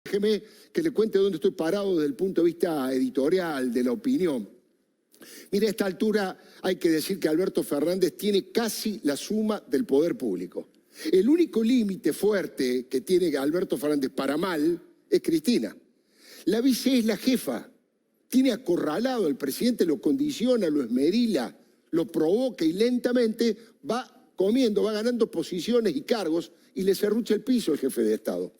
Déjeme que le cuente dónde estoy parado desde el punto de vista editorial, de la opinión. Mire, a esta altura hay que decir que Alberto Fernández tiene casi la suma del poder público. El único límite fuerte que tiene Alberto Fernández para mal es Cristina. La vice es la jefa. Tiene acorralado al presidente, lo condiciona, lo esmerila, lo provoca y lentamente va comiendo, va ganando posiciones y cargos y le serrucha el piso al jefe de Estado.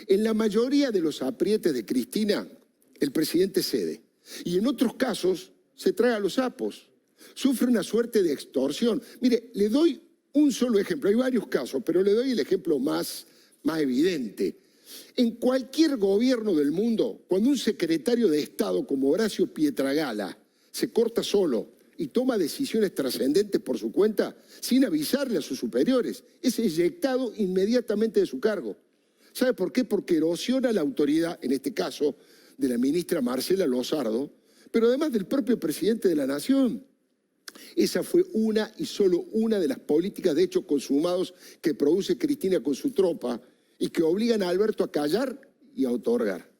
En la mayoría de los aprietes de Cristina, el presidente cede. Y en otros casos se traga los sapos. Sufre una suerte de extorsión. Mire, le doy un solo ejemplo. Hay varios casos, pero le doy el ejemplo más evidente. En cualquier gobierno del mundo, cuando un secretario de Estado como Horacio Pietragala se corta solo y toma decisiones trascendentes por su cuenta, sin avisarle a sus superiores, es eyectado inmediatamente de su cargo. ¿Sabe por qué? Porque erosiona la autoridad, en este caso, de la ministra Marcela Lozardo, pero además del propio presidente de la Nación. Esa fue una y solo una de las políticas de hechos consumados que produce Cristina con su tropa y que obligan a Alberto a callar y a otorgar.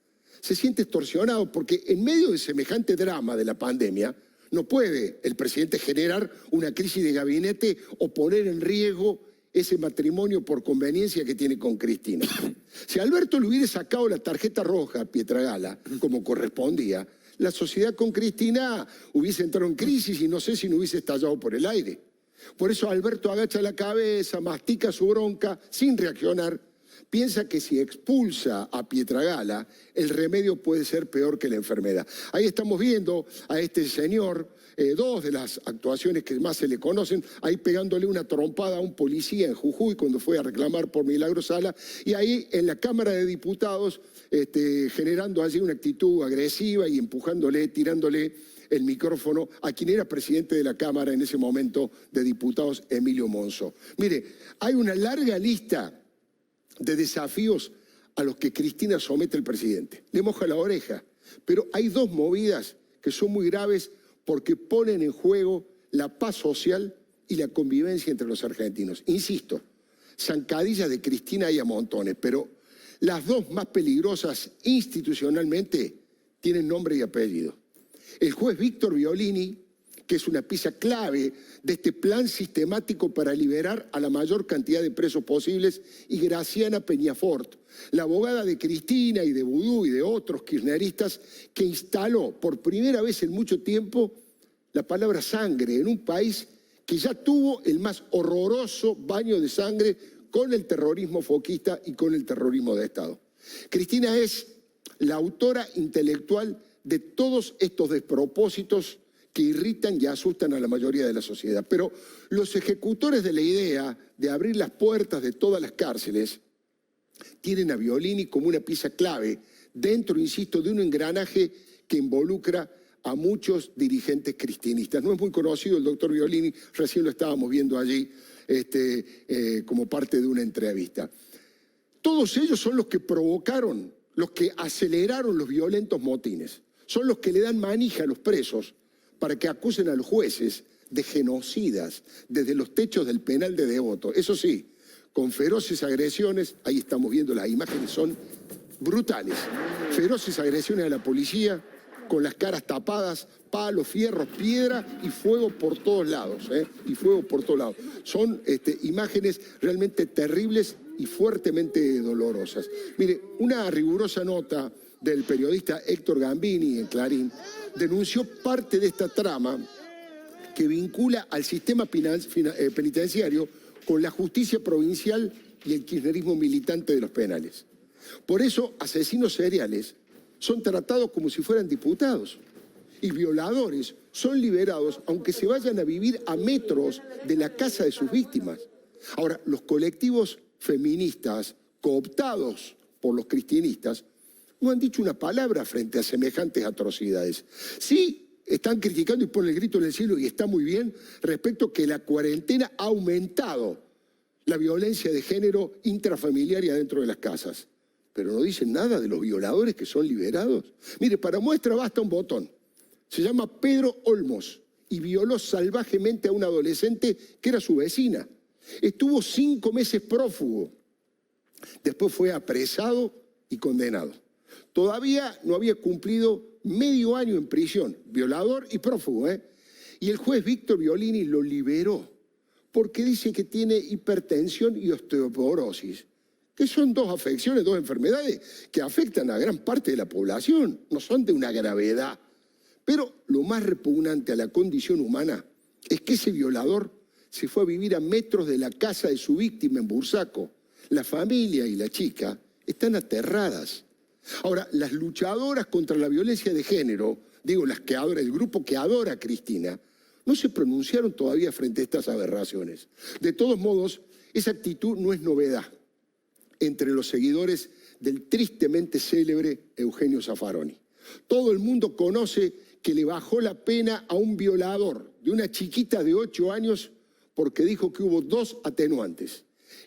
Se siente extorsionado porque en medio de semejante drama de la pandemia no puede el presidente generar una crisis de gabinete o poner en riesgo ese matrimonio por conveniencia que tiene con Cristina. Si Alberto le hubiera sacado la tarjeta roja a Pietragala, como correspondía, la sociedad con Cristina hubiese entrado en crisis y no sé si no hubiese estallado por el aire. Por eso Alberto agacha la cabeza, mastica su bronca sin reaccionar, piensa que si expulsa a Pietragala, el remedio puede ser peor que la enfermedad. Ahí estamos viendo a este señor, dos de las actuaciones que más se le conocen, ahí pegándole una trompada a un policía en Jujuy cuando fue a reclamar por Milagro Sala, y ahí en la Cámara de Diputados generando allí una actitud agresiva y empujándole, tirándole el micrófono a quien era presidente de la Cámara en ese momento de Diputados, Emilio Monzó. Mire, hay una larga lista de desafíos a los que Cristina somete al presidente. Le moja la oreja, pero hay dos movidas que son muy graves porque ponen en juego la paz social y la convivencia entre los argentinos. Insisto, zancadillas de Cristina hay a montones, pero las dos más peligrosas institucionalmente tienen nombre y apellido. El juez Víctor Violini, que es una pieza clave de este plan sistemático para liberar a la mayor cantidad de presos posibles, y Graciana Peñafort, la abogada de Cristina y de Vudú y de otros kirchneristas, que instaló por primera vez en mucho tiempo la palabra sangre en un país que ya tuvo el más horroroso baño de sangre con el terrorismo foquista y con el terrorismo de Estado. Cristina es la autora intelectual de todos estos despropósitos que irritan y asustan a la mayoría de la sociedad. Pero los ejecutores de la idea de abrir las puertas de todas las cárceles tienen a Violini como una pieza clave dentro, insisto, de un engranaje que involucra a muchos dirigentes cristinistas. No es muy conocido el doctor Violini, recién lo estábamos viendo allí como parte de una entrevista. Todos ellos son los que provocaron, los que aceleraron los violentos motines. Son los que le dan manija a los presos para que acusen a los jueces de genocidas desde los techos del penal de Devoto. Eso sí, con feroces agresiones, ahí estamos viendo las imágenes, son brutales. Feroces agresiones a la policía, con las caras tapadas, palos, fierros, piedra y fuego por todos lados, y fuego por todos lados. Son imágenes realmente terribles y fuertemente dolorosas. Mire, una rigurosa nota del periodista Héctor Gambini en Clarín denunció parte de esta trama que vincula al sistema penitenciario con la justicia provincial y el kirchnerismo militante de los penales. Por eso, asesinos seriales son tratados como si fueran diputados y violadores son liberados aunque se vayan a vivir a metros de la casa de sus víctimas. Ahora, los colectivos feministas cooptados por los cristianistas no han dicho una palabra frente a semejantes atrocidades. Sí, están criticando y ponen el grito en el cielo, y está muy bien, respecto a que la cuarentena ha aumentado la violencia de género intrafamiliar y adentro de las casas. Pero no dicen nada de los violadores que son liberados. Mire, para muestra basta un botón. Se llama Pedro Olmos y violó salvajemente a una adolescente que era su vecina. Estuvo 5 meses prófugo. Después fue apresado y condenado. Todavía no había cumplido medio año en prisión, violador y prófugo, ¿eh? Y el juez Víctor Violini lo liberó porque dice que tiene hipertensión y osteoporosis, que son dos afecciones, dos enfermedades que afectan a gran parte de la población, no son de una gravedad. Pero lo más repugnante a la condición humana es que ese violador se fue a vivir a metros de la casa de su víctima en Bursaco. La familia y la chica están aterradas. Ahora, las luchadoras contra la violencia de género, digo, el grupo que adora a Cristina, no se pronunciaron todavía frente a estas aberraciones. De todos modos, esa actitud no es novedad entre los seguidores del tristemente célebre Eugenio Zaffaroni. Todo el mundo conoce que le bajó la pena a un violador de una chiquita de 8 años porque dijo que hubo 2 atenuantes,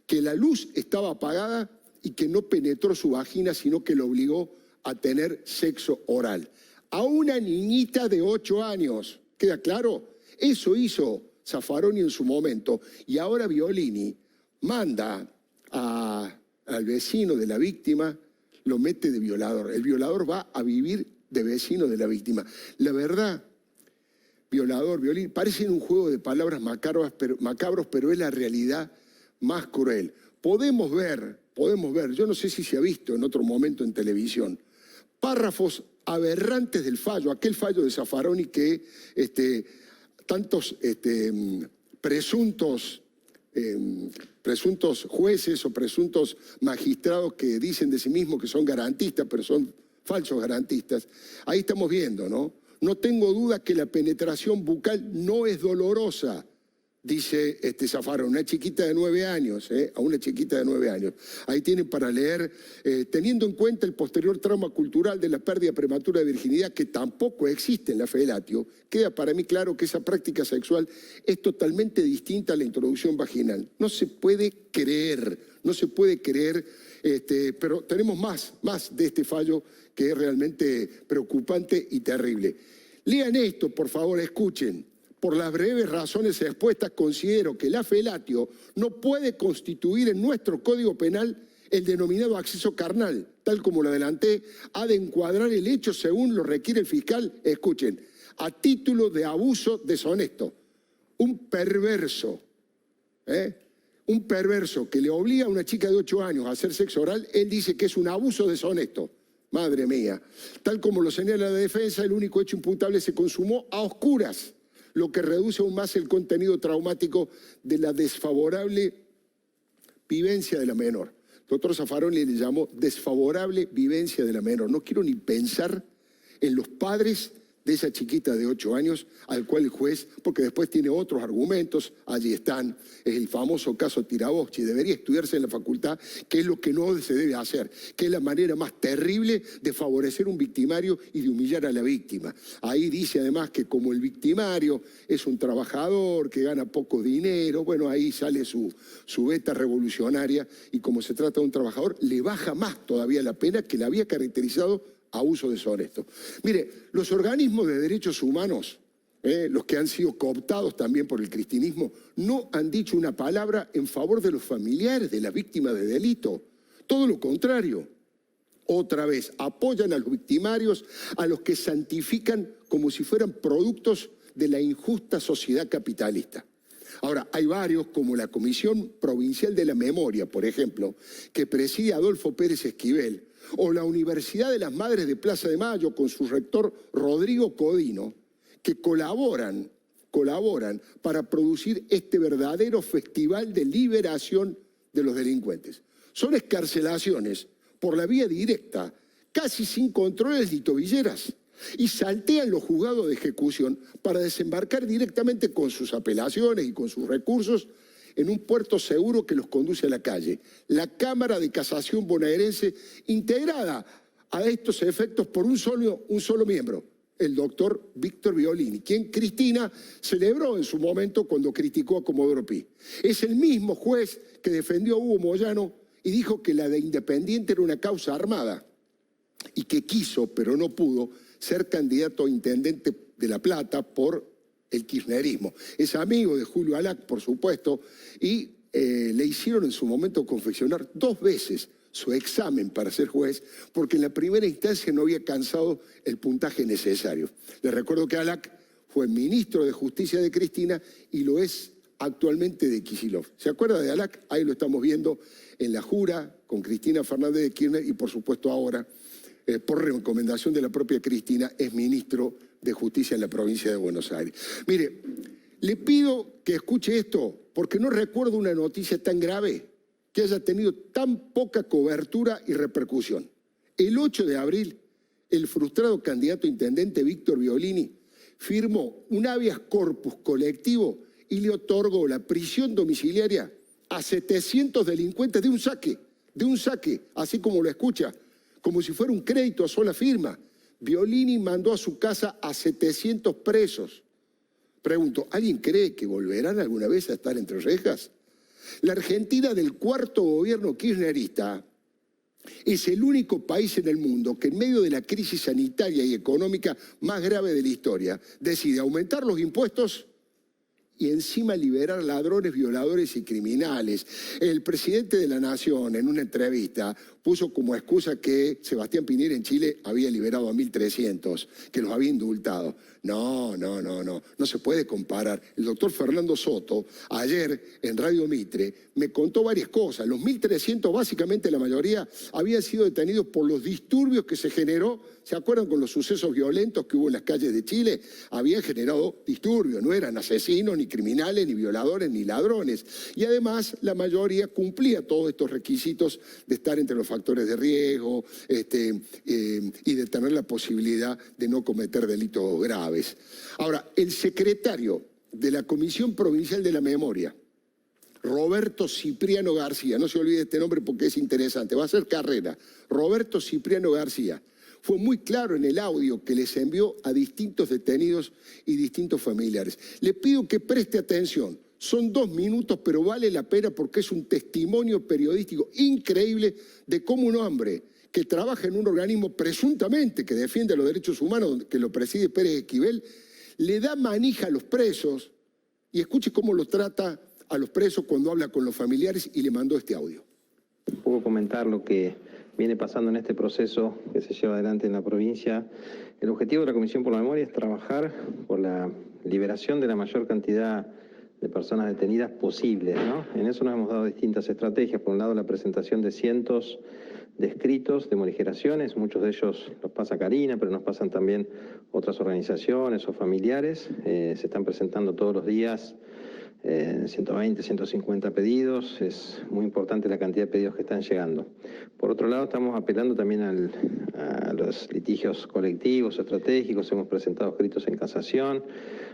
que la luz estaba apagada y que no penetró su vagina, sino que lo obligó a tener sexo oral. A una niñita de 8 años, ¿queda claro? Eso hizo Zaffaroni en su momento y ahora Violini manda al vecino de la víctima, lo mete de violador. El violador va a vivir de vecino de la víctima. La verdad, violador, Violini, parecen un juego de palabras macabros, pero es la realidad más cruel. Podemos ver, yo no sé si se ha visto en otro momento en televisión, párrafos aberrantes del fallo, aquel fallo de Zaffaroni que tantos presuntos jueces o presuntos magistrados que dicen de sí mismos que son garantistas, pero son falsos garantistas. Ahí estamos viendo, ¿no? No tengo duda que la penetración bucal no es dolorosa, dice Zaffaroni, una chiquita de 9 años, a una chiquita de 9 años. Ahí tienen para leer, teniendo en cuenta el posterior trauma cultural de la pérdida prematura de virginidad, que tampoco existe en la felatio, queda para mí claro que esa práctica sexual es totalmente distinta a la introducción vaginal. No se puede creer, pero tenemos más de este fallo que es realmente preocupante y terrible. Lean esto, por favor, escuchen. Por las breves razones expuestas, considero que la felatio no puede constituir en nuestro Código Penal el denominado acceso carnal, tal como lo adelanté, ha de encuadrar el hecho según lo requiere el fiscal, escuchen, a título de abuso deshonesto. Un perverso que le obliga a una chica de 8 años a hacer sexo oral, él dice que es un abuso deshonesto. Madre mía. Tal como lo señala la defensa, el único hecho imputable se consumó a oscuras, lo que reduce aún más el contenido traumático de la desfavorable vivencia de la menor. Doctor Zaffaroni le llamó desfavorable vivencia de la menor. No quiero ni pensar en los padres de esa chiquita de 8 años, al cual el juez, porque después tiene otros argumentos, allí están, es el famoso caso Tiraboschi, debería estudiarse en la facultad, qué es lo que no se debe hacer, qué es la manera más terrible de favorecer un victimario y de humillar a la víctima. Ahí dice además que como el victimario es un trabajador que gana poco dinero, bueno, ahí sale su beta revolucionaria y como se trata de un trabajador, le baja más todavía la pena que la había caracterizado abuso deshonesto. Mire, los organismos de derechos humanos, los que han sido cooptados también por el cristinismo, no han dicho una palabra en favor de los familiares de las víctimas de delito. Todo lo contrario. Otra vez, apoyan a los victimarios, a los que santifican como si fueran productos de la injusta sociedad capitalista. Ahora, hay varios, como la Comisión Provincial de la Memoria, por ejemplo, que preside Adolfo Pérez Esquivel, o la Universidad de las Madres de Plaza de Mayo con su rector Rodrigo Codino, que colaboran para producir este verdadero festival de liberación de los delincuentes. Son excarcelaciones por la vía directa, casi sin controles ni tobilleras, y saltean los juzgados de ejecución para desembarcar directamente con sus apelaciones y con sus recursos en un puerto seguro que los conduce a la calle. La Cámara de Casación bonaerense, integrada a estos efectos por un solo miembro, el doctor Víctor Violini, quien Cristina celebró en su momento cuando criticó a Comodoro Pi. Es el mismo juez que defendió a Hugo Moyano y dijo que la de Independiente era una causa armada y que quiso, pero no pudo, ser candidato a intendente de La Plata por el kirchnerismo. Es amigo de Julio Alac, por supuesto, y le hicieron en su momento confeccionar 2 veces su examen para ser juez, porque en la primera instancia no había alcanzado el puntaje necesario. Les recuerdo que Alac fue ministro de Justicia de Cristina y lo es actualmente de Kicillof. ¿Se acuerda de Alac? Ahí lo estamos viendo en la jura con Cristina Fernández de Kirchner y por supuesto ahora, por recomendación de la propia Cristina, es ministro de Justicia en la provincia de Buenos Aires. Mire, le pido que escuche esto porque no recuerdo una noticia tan grave que haya tenido tan poca cobertura y repercusión. El 8 de abril, el frustrado candidato a intendente Víctor Violini firmó un habeas corpus colectivo y le otorgó la prisión domiciliaria a 700 delincuentes de un saque, así como lo escucha, como si fuera un crédito a sola firma. Violini mandó a su casa a 700 presos. Pregunto, ¿alguien cree que volverán alguna vez a estar entre rejas? La Argentina del cuarto gobierno kirchnerista es el único país en el mundo que en medio de la crisis sanitaria y económica más grave de la historia decide aumentar los impuestos y encima liberar ladrones, violadores y criminales. El presidente de la Nación en una entrevista puso como excusa que Sebastián Piñera en Chile había liberado a 1.300, que los había indultado. No se puede comparar. El doctor Fernando Soto, ayer en Radio Mitre, me contó varias cosas. Los 1.300, básicamente la mayoría, habían sido detenidos por los disturbios que se generó. ¿Se acuerdan con los sucesos violentos que hubo en las calles de Chile? Habían generado disturbios, no eran asesinos, ni criminales, ni violadores, ni ladrones. Y además, la mayoría cumplía todos estos requisitos de estar entre los factores de riesgo y de tener la posibilidad de no cometer delitos graves. Ahora, el secretario de la Comisión Provincial de la Memoria, Roberto Cipriano García, no se olvide este nombre porque es interesante, va a hacer carrera, Roberto Cipriano García, fue muy claro en el audio que les envió a distintos detenidos y distintos familiares. Le pido que preste atención. Son 2 minutos, pero vale la pena porque es un testimonio periodístico increíble de cómo un hombre que trabaja en un organismo presuntamente que defiende los derechos humanos, que lo preside Pérez Esquivel, le da manija a los presos y escuche cómo los trata a los presos cuando habla con los familiares y le mandó este audio. Puedo comentar lo que viene pasando en este proceso que se lleva adelante en la provincia. El objetivo de la Comisión por la Memoria es trabajar por la liberación de la mayor cantidad de personas detenidas posibles, ¿no? En eso nos hemos dado distintas estrategias. Por un lado, la presentación de cientos de escritos de morigeraciones, muchos de ellos los pasa Karina, pero nos pasan también otras organizaciones o familiares. Se están presentando todos los días 120, 150 pedidos, es muy importante la cantidad de pedidos que están llegando. Por otro lado, estamos apelando también a los litigios colectivos, estratégicos, hemos presentado escritos en casación,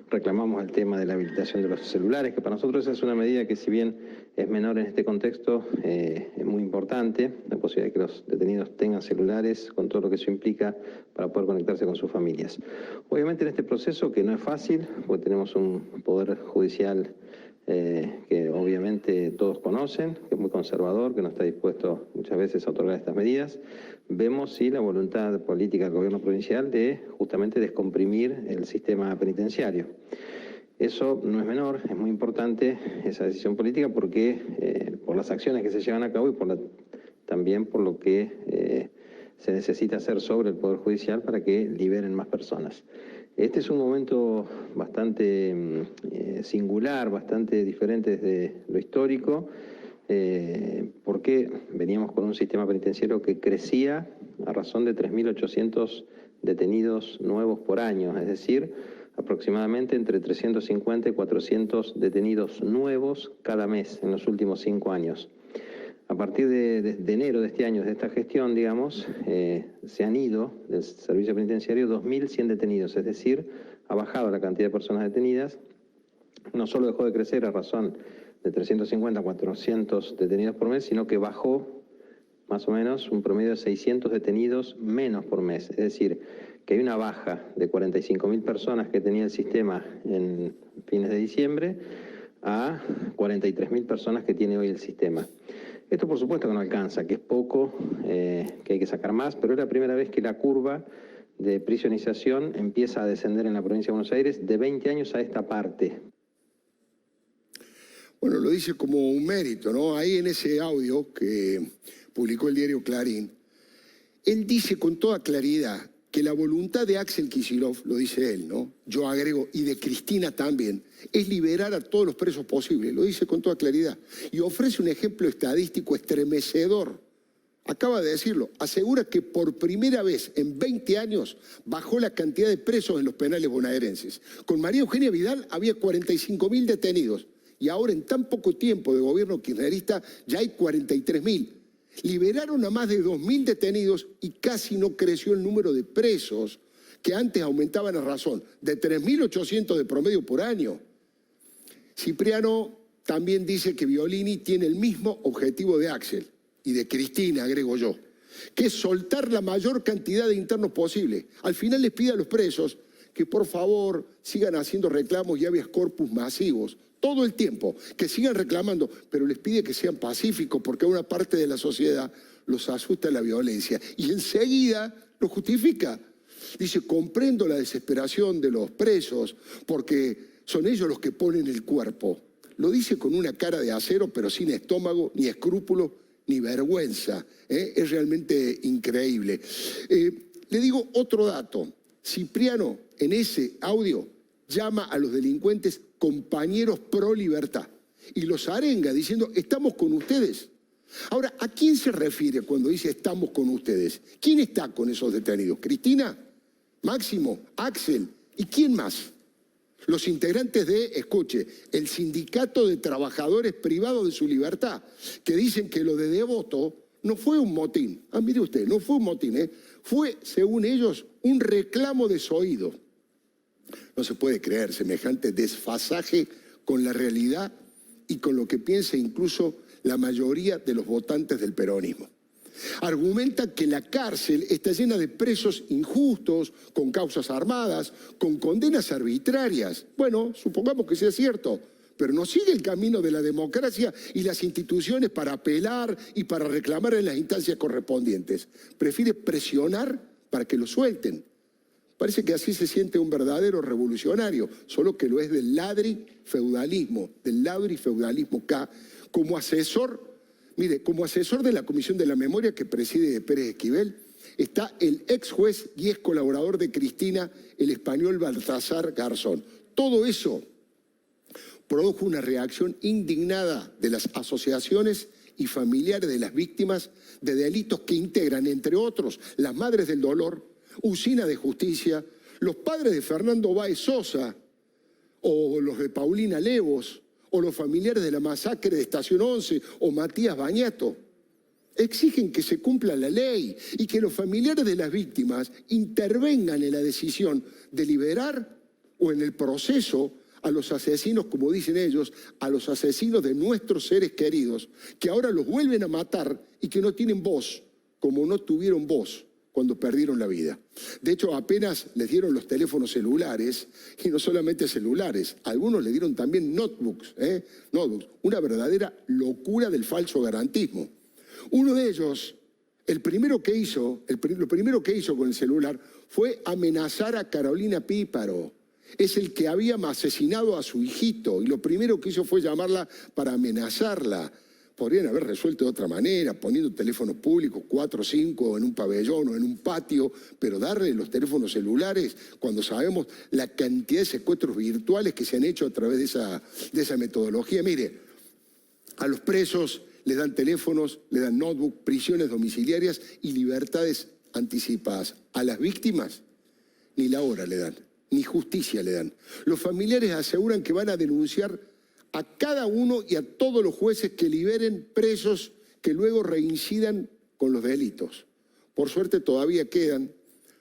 reclamamos el tema de la habilitación de los celulares, que para nosotros es una medida que si bien es menor en este contexto, es muy importante, la posibilidad de que los detenidos tengan celulares, con todo lo que eso implica para poder conectarse con sus familias. Obviamente en este proceso, que no es fácil, porque tenemos un poder judicial que obviamente todos conocen, que es muy conservador, que no está dispuesto muchas veces a otorgar estas medidas, vemos sí la voluntad política del gobierno provincial de justamente descomprimir el sistema penitenciario. Eso no es menor, es muy importante esa decisión política porque por las acciones que se llevan a cabo y también por lo que se necesita hacer sobre el Poder Judicial para que liberen más personas. Este es un momento bastante singular, bastante diferente desde lo histórico, porque veníamos con un sistema penitenciario que crecía a razón de 3.800 detenidos nuevos por año, es decir, aproximadamente entre 350 y 400 detenidos nuevos cada mes en los últimos 5 años. A partir de enero de este año, de esta gestión, digamos, se han ido del servicio penitenciario 2.100 detenidos, es decir, ha bajado la cantidad de personas detenidas, no solo dejó de crecer a razón de 350 a 400 detenidos por mes, sino que bajó más o menos un promedio de 600 detenidos menos por mes, es decir, que hay una baja de 45.000 personas que tenía el sistema en fines de diciembre a 43.000 personas que tiene hoy el sistema. Esto por supuesto que no alcanza, que es poco, que hay que sacar más, pero es la primera vez que la curva de prisionización empieza a descender en la provincia de Buenos Aires de 20 años a esta parte. Bueno, lo dice como un mérito, ¿no? Ahí en ese audio que publicó el diario Clarín, él dice con toda claridad que la voluntad de Axel Kicillof, lo dice él, ¿no? Yo agrego, y de Cristina también, es liberar a todos los presos posibles, lo dice con toda claridad. Y ofrece un ejemplo estadístico estremecedor. Acaba de decirlo, asegura que por primera vez en 20 años bajó la cantidad de presos en los penales bonaerenses. Con María Eugenia Vidal había 45.000 detenidos y ahora en tan poco tiempo de gobierno kirchnerista ya hay 43.000. Liberaron a más de 2.000 detenidos y casi no creció el número de presos que antes aumentaban a razón de 3.800 de promedio por año. Cipriano también dice que Violini tiene el mismo objetivo de Axel y de Cristina, agrego yo, que es soltar la mayor cantidad de internos posible. Al final les pide a los presos que por favor sigan haciendo reclamos y habeas corpus masivos, todo el tiempo, que sigan reclamando, pero les pide que sean pacíficos porque a una parte de la sociedad los asusta la violencia y enseguida lo justifica. Dice, comprendo la desesperación de los presos porque son ellos los que ponen el cuerpo. Lo dice con una cara de acero, pero sin estómago, ni escrúpulos, ni vergüenza. Es realmente increíble. Le digo otro dato. Cipriano, en ese audio, llama a los delincuentes compañeros pro libertad y los arenga diciendo, estamos con ustedes. Ahora, ¿a quién se refiere cuando dice estamos con ustedes? ¿Quién está con esos detenidos? ¿Cristina? ¿Máximo? ¿Axel? ¿Y quién más? Los integrantes de, escuche, el Sindicato de Trabajadores Privados de su Libertad, que dicen que lo de Devoto no fue un motín. Ah, mire usted, no fue un motín, fue, según ellos, un reclamo desoído. No se puede creer semejante desfasaje con la realidad y con lo que piensa incluso la mayoría de los votantes del peronismo. Argumenta que la cárcel está llena de presos injustos, con causas armadas, con condenas arbitrarias. Bueno, supongamos que sea cierto, pero no sigue el camino de la democracia y las instituciones para apelar y para reclamar en las instancias correspondientes. Prefiere presionar para que lo suelten. Parece que así se siente un verdadero revolucionario, solo que lo es del ladri-feudalismo K, como asesor, mire, como asesor de la Comisión de la Memoria que preside Pérez Esquivel, está el ex juez y ex colaborador de Cristina, el español Baltasar Garzón. Todo eso produjo una reacción indignada de las asociaciones y familiares de las víctimas de delitos que integran, entre otros, las Madres del Dolor, Usina de Justicia, los padres de Fernando Báez Sosa, o los de Paulina Levos, o los familiares de la masacre de Estación 11, o Matías Bañato. Exigen que se cumpla la ley y que los familiares de las víctimas intervengan en la decisión de liberar o en el proceso a los asesinos, como dicen ellos, a los asesinos de nuestros seres queridos, que ahora los vuelven a matar y que no tienen voz, como no tuvieron voz cuando perdieron la vida. De hecho, apenas les dieron los teléfonos celulares, y no solamente celulares, algunos le dieron también notebooks, una verdadera locura del falso garantismo. Uno de ellos, lo primero que hizo con el celular fue amenazar a Carolina Píparo. Es el que había asesinado a su hijito y lo primero que hizo fue llamarla para amenazarla. Podrían haber resuelto de otra manera, poniendo teléfonos públicos, 4 o 5 en un pabellón o en un patio, pero darle los teléfonos celulares cuando sabemos la cantidad de secuestros virtuales que se han hecho a través de esa metodología. Mire, a los presos les dan teléfonos, les dan notebook, prisiones domiciliarias y libertades anticipadas. A las víctimas ni la hora le dan, ni justicia le dan. Los familiares aseguran que van a denunciar a cada uno y a todos los jueces que liberen presos que luego reincidan con los delitos. Por suerte todavía quedan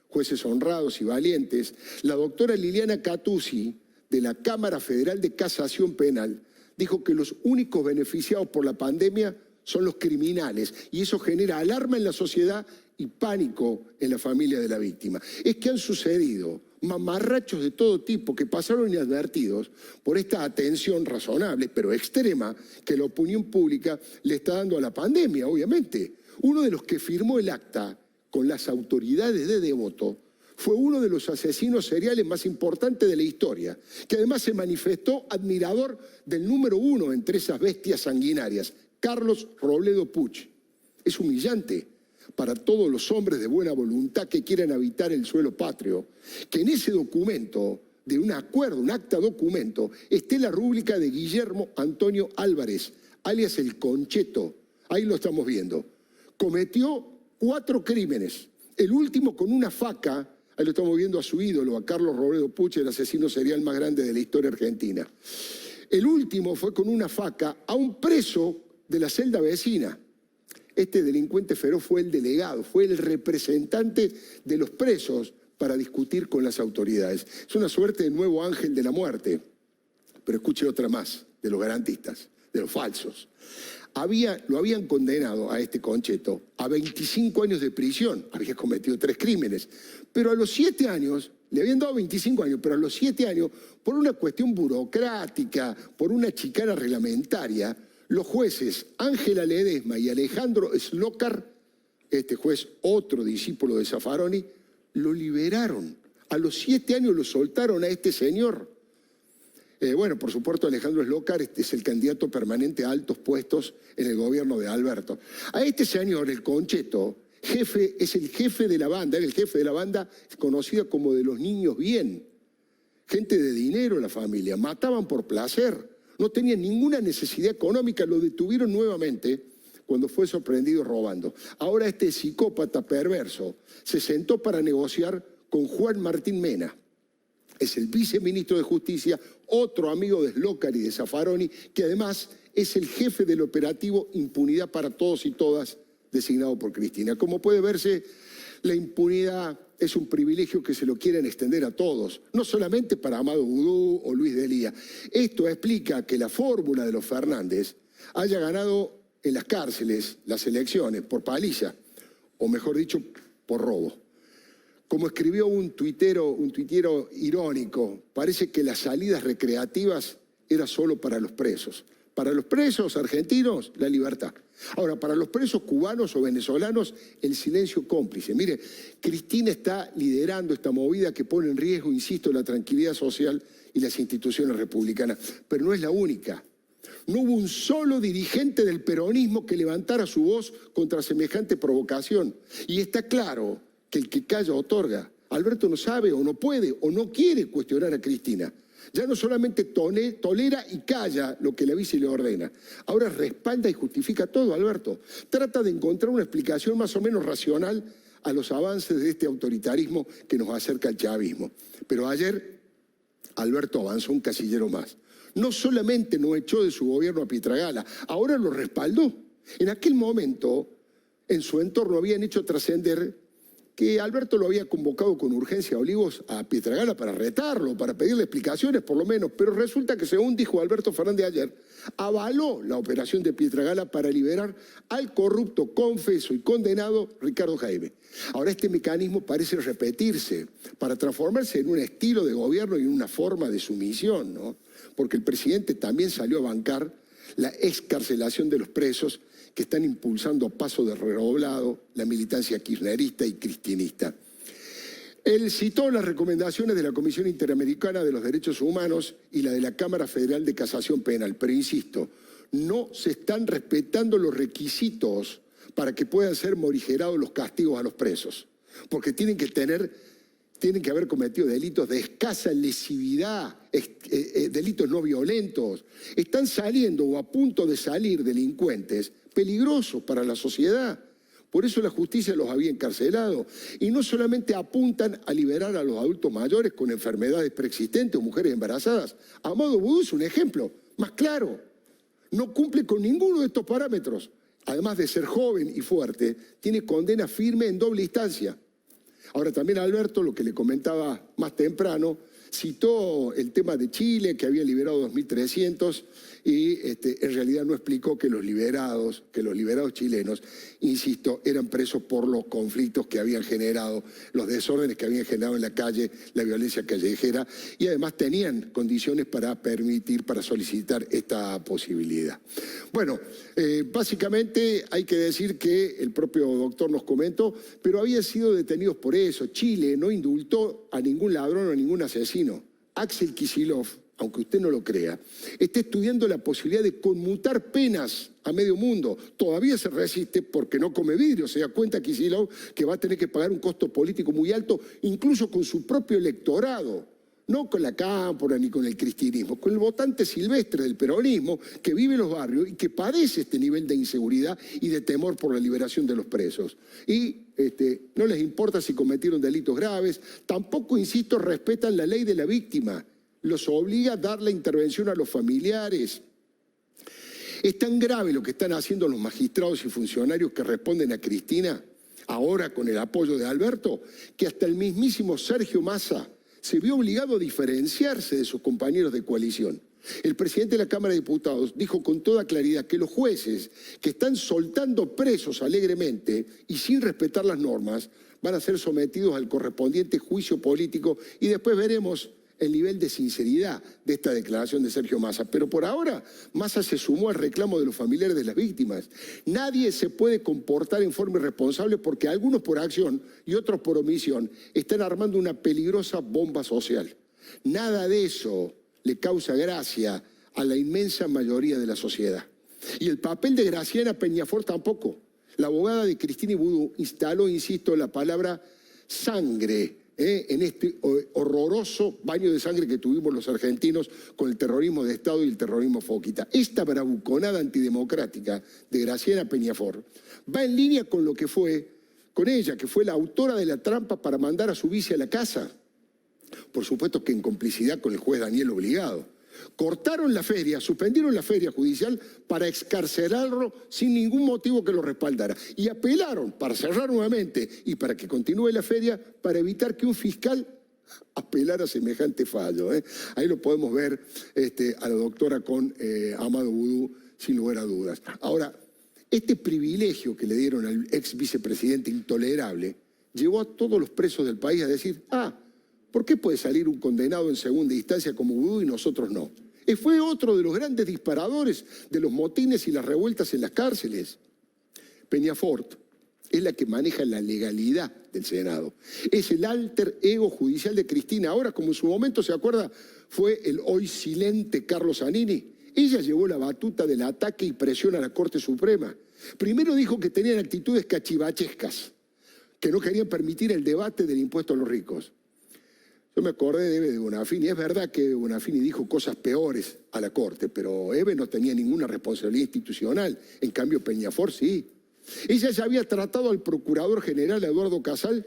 jueces honrados y valientes. La doctora Liliana Catuzzi, de la Cámara Federal de Casación Penal, dijo que los únicos beneficiados por la pandemia son los criminales y eso genera alarma en la sociedad y pánico en la familia de la víctima. Es que han sucedido mamarrachos de todo tipo que pasaron inadvertidos por esta atención razonable, pero extrema, que la opinión pública le está dando a la pandemia, obviamente. Uno de los que firmó el acta con las autoridades de Devoto fue uno de los asesinos seriales más importantes de la historia, que además se manifestó admirador del número 1 entre esas bestias sanguinarias, Carlos Robledo Puch. Es humillante para todos los hombres de buena voluntad que quieran habitar el suelo patrio, que en ese documento de un acuerdo, un acta documento, esté la rúbrica de Guillermo Antonio Álvarez, alias el Concheto. Ahí lo estamos viendo. Cometió 4 crímenes. El último con una faca, ahí lo estamos viendo a su ídolo, a Carlos Robledo Puch, el asesino serial más grande de la historia argentina. El último fue con una faca a un preso de la celda vecina. Este delincuente feroz fue el delegado, fue el representante de los presos para discutir con las autoridades. Es una suerte de nuevo ángel de la muerte. Pero escuche otra más, de los garantistas, de los falsos. Lo habían condenado a este Concheto a 25 años de prisión. Había cometido 3 crímenes. Pero a los 7 años, le habían dado 25 años, pero a los 7 años, por una cuestión burocrática, por una chicana reglamentaria, los jueces Ángela Ledesma y Alejandro Slokar, este juez, otro discípulo de Zaffaroni, lo liberaron. A los 7 años lo soltaron a este señor. Bueno, por supuesto, Alejandro Slokar es el candidato permanente a altos puestos en el gobierno de Alberto. A este señor, el Concheto, es el jefe de la banda, era el jefe de la banda conocida como de los niños bien. Gente de dinero la familia, mataban por placer, no tenían ninguna necesidad económica, lo detuvieron nuevamente cuando fue sorprendido robando. Ahora este psicópata perverso se sentó para negociar con Juan Martín Mena. Es el viceministro de Justicia, otro amigo de Slokar y de Zaffaroni, que además es el jefe del operativo Impunidad para Todos y Todas, designado por Cristina. Como puede verse, la impunidad es un privilegio que se lo quieren extender a todos, no solamente para Amado Vudú o Luis Delía. Esto explica que la fórmula de los Fernández haya ganado en las cárceles las elecciones por paliza, o mejor dicho, por robo. Como escribió un tuitero irónico, parece que las salidas recreativas eran solo para los presos. Para los presos argentinos, la libertad. Ahora, para los presos cubanos o venezolanos, el silencio cómplice. Mire, Cristina está liderando esta movida que pone en riesgo, insisto, la tranquilidad social y las instituciones republicanas. Pero no es la única. No hubo un solo dirigente del peronismo que levantara su voz contra semejante provocación. Y está claro que el que calla otorga. Alberto no sabe o no puede o no quiere cuestionar a Cristina. Ya no solamente tolera y calla lo que le avisa y le ordena. Ahora respalda y justifica todo, Alberto. Trata de encontrar una explicación más o menos racional a los avances de este autoritarismo que nos acerca al chavismo. Pero ayer Alberto avanzó un casillero más. No solamente no echó de su gobierno a Pietragala, ahora lo respaldó. En aquel momento, en su entorno habían hecho trascender que Alberto lo había convocado con urgencia a Olivos a Pietragala para retarlo, para pedirle explicaciones por lo menos, pero resulta que, según dijo Alberto Fernández ayer, avaló la operación de Pietragala para liberar al corrupto, confeso y condenado Ricardo Jaime. Ahora este mecanismo parece repetirse para transformarse en un estilo de gobierno y en una forma de sumisión, ¿no? Porque el presidente también salió a bancar la excarcelación de los presos que están impulsando a paso de redoblado la militancia kirchnerista y cristinista. Él citó las recomendaciones de la Comisión Interamericana de los Derechos Humanos y la de la Cámara Federal de Casación Penal, pero insisto, no se están respetando los requisitos para que puedan ser morigerados los castigos a los presos, porque tienen que haber cometido delitos de escasa lesividad, delitos no violentos. Están saliendo o a punto de salir delincuentes peligrosos para la sociedad. Por eso la justicia los había encarcelado. Y no solamente apuntan a liberar a los adultos mayores con enfermedades preexistentes o mujeres embarazadas. Amado Vudú es un ejemplo más claro. No cumple con ninguno de estos parámetros. Además de ser joven y fuerte, tiene condena firme en doble instancia. Ahora también Alberto, lo que le comentaba más temprano, citó el tema de Chile, que había liberado 2.300, y en realidad no explicó que los liberados chilenos, insisto, eran presos por los conflictos que habían generado, los desórdenes que habían generado en la calle, la violencia callejera, y además tenían condiciones para solicitar esta posibilidad. Bueno, básicamente hay que decir que el propio doctor nos comentó, pero habían sido detenidos por eso. Chile no indultó a ningún ladrón o a ningún asesino. Axel Kicillof, aunque usted no lo crea, está estudiando la posibilidad de conmutar penas a medio mundo. Todavía se resiste porque no come vidrio. Se da cuenta Kicillof que va a tener que pagar un costo político muy alto, incluso con su propio electorado. No con la cámpora ni con el cristianismo, con el votante silvestre del peronismo que vive en los barrios y que padece este nivel de inseguridad y de temor por la liberación de los presos. Y no les importa si cometieron delitos graves, tampoco, insisto, respetan la ley de la víctima. Los obliga a dar la intervención a los familiares. Es tan grave lo que están haciendo los magistrados y funcionarios que responden a Cristina, ahora con el apoyo de Alberto, que hasta el mismísimo Sergio Massa se vio obligado a diferenciarse de sus compañeros de coalición. El presidente de la Cámara de Diputados dijo con toda claridad que los jueces que están soltando presos alegremente y sin respetar las normas van a ser sometidos al correspondiente juicio político y después veremos el nivel de sinceridad de esta declaración de Sergio Massa. Pero por ahora, Massa se sumó al reclamo de los familiares de las víctimas. Nadie se puede comportar en forma irresponsable porque algunos por acción y otros por omisión están armando una peligrosa bomba social. Nada de eso le causa gracia a la inmensa mayoría de la sociedad. Y el papel de Graciela Peñafort tampoco. La abogada de Cristina Ibudú instaló, insisto, la palabra sangre en este horroroso baño de sangre que tuvimos los argentinos con el terrorismo de Estado y el terrorismo foquita. Esta bravuconada antidemocrática de Graciela Peñafort va en línea con lo que fue con ella, que fue la autora de la trampa para mandar a su vice a la casa. Por supuesto que en complicidad con el juez Daniel Obligado. Cortaron la feria, suspendieron la feria judicial para excarcelarlo sin ningún motivo que lo respaldara. Y apelaron para cerrar nuevamente y para que continúe la feria para evitar que un fiscal apelara semejante fallo. Ahí lo podemos ver a la doctora con Amado Boudou, sin lugar a dudas. Ahora, este privilegio que le dieron al ex vicepresidente intolerable llevó a todos los presos del país a decir, ¿por qué puede salir un condenado en segunda instancia como Boudou y nosotros no? Fue otro de los grandes disparadores de los motines y las revueltas en las cárceles. Peñafort es la que maneja la legalidad del Senado. Es el alter ego judicial de Cristina. Ahora, como en su momento, ¿se acuerda? Fue el hoy silente Carlos Zanini. Ella llevó la batuta del ataque y presión a la Corte Suprema. Primero dijo que tenían actitudes cachivachescas, que no querían permitir el debate del impuesto a los ricos. Yo me acordé de Eve de Bonafini. Es verdad que Bonafini dijo cosas peores a la Corte, pero Eve no tenía ninguna responsabilidad institucional. En cambio, Peñafort sí. Ella ya había tratado al procurador general Eduardo Casal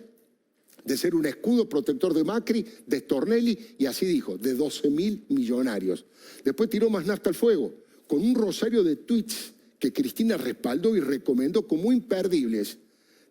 de ser un escudo protector de Macri, de Stornelli, y así dijo, de 12.000 millonarios. Después tiró más nafta al fuego, con un rosario de tweets que Cristina respaldó y recomendó como imperdibles.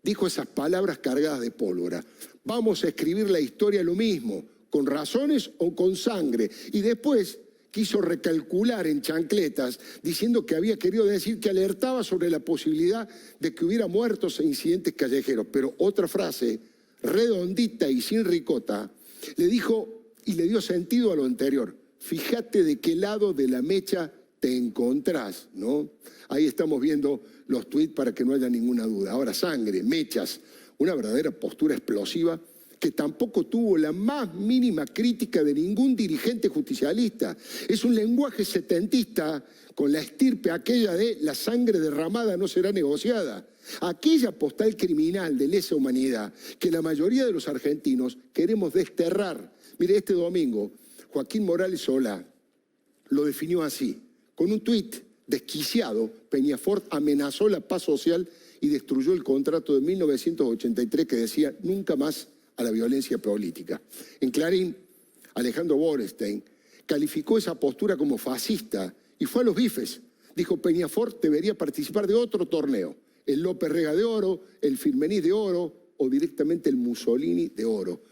Dijo esas palabras cargadas de pólvora. Vamos a escribir la historia lo mismo, con razones o con sangre. Y después quiso recalcular en chancletas, diciendo que había querido decir que alertaba sobre la posibilidad de que hubiera muertos e incidentes callejeros. Pero otra frase, redondita y sin ricota, le dijo y le dio sentido a lo anterior. Fíjate de qué lado de la mecha te encontrás, ¿no? Ahí estamos viendo los tuits para que no haya ninguna duda. Ahora, sangre, mechas, una verdadera postura explosiva que tampoco tuvo la más mínima crítica de ningún dirigente justicialista. Es un lenguaje setentista con la estirpe aquella de la sangre derramada no será negociada. Aquella postal criminal de lesa humanidad que la mayoría de los argentinos queremos desterrar. Mire, este domingo, Joaquín Morales Solá lo definió así. Con un tuit desquiciado, Peñafort amenazó la paz social y destruyó el contrato de 1983 que decía nunca más a la violencia política. En Clarín, Alejandro Borestein calificó esa postura como fascista y fue a los bifes. Dijo, Peñafort debería participar de otro torneo, el López Rega de oro, el Firmenich de oro o directamente el Mussolini de oro.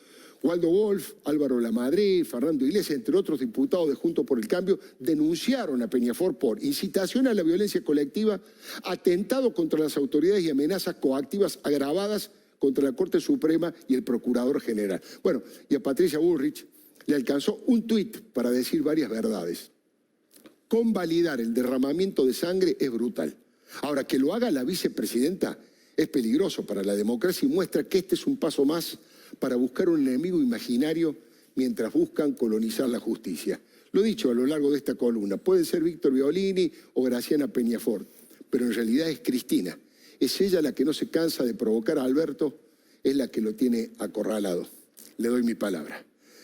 Waldo Wolf, Álvaro Lamadrid, Fernando Iglesias, entre otros diputados de Juntos por el Cambio, denunciaron a Peñafort por incitación a la violencia colectiva, atentado contra las autoridades y amenazas coactivas agravadas contra la Corte Suprema y el Procurador General. Bueno, y a Patricia Bullrich le alcanzó un tuit para decir varias verdades. Convalidar el derramamiento de sangre es brutal. Ahora, que lo haga la vicepresidenta es peligroso para la democracia y muestra que este es un paso más para buscar un enemigo imaginario mientras buscan colonizar la justicia. Lo he dicho a lo largo de esta columna, puede ser Víctor Violini o Graciana Peñafort, pero en realidad es Cristina. Es ella la que no se cansa de provocar a Alberto, es la que lo tiene acorralado. Le doy mi palabra.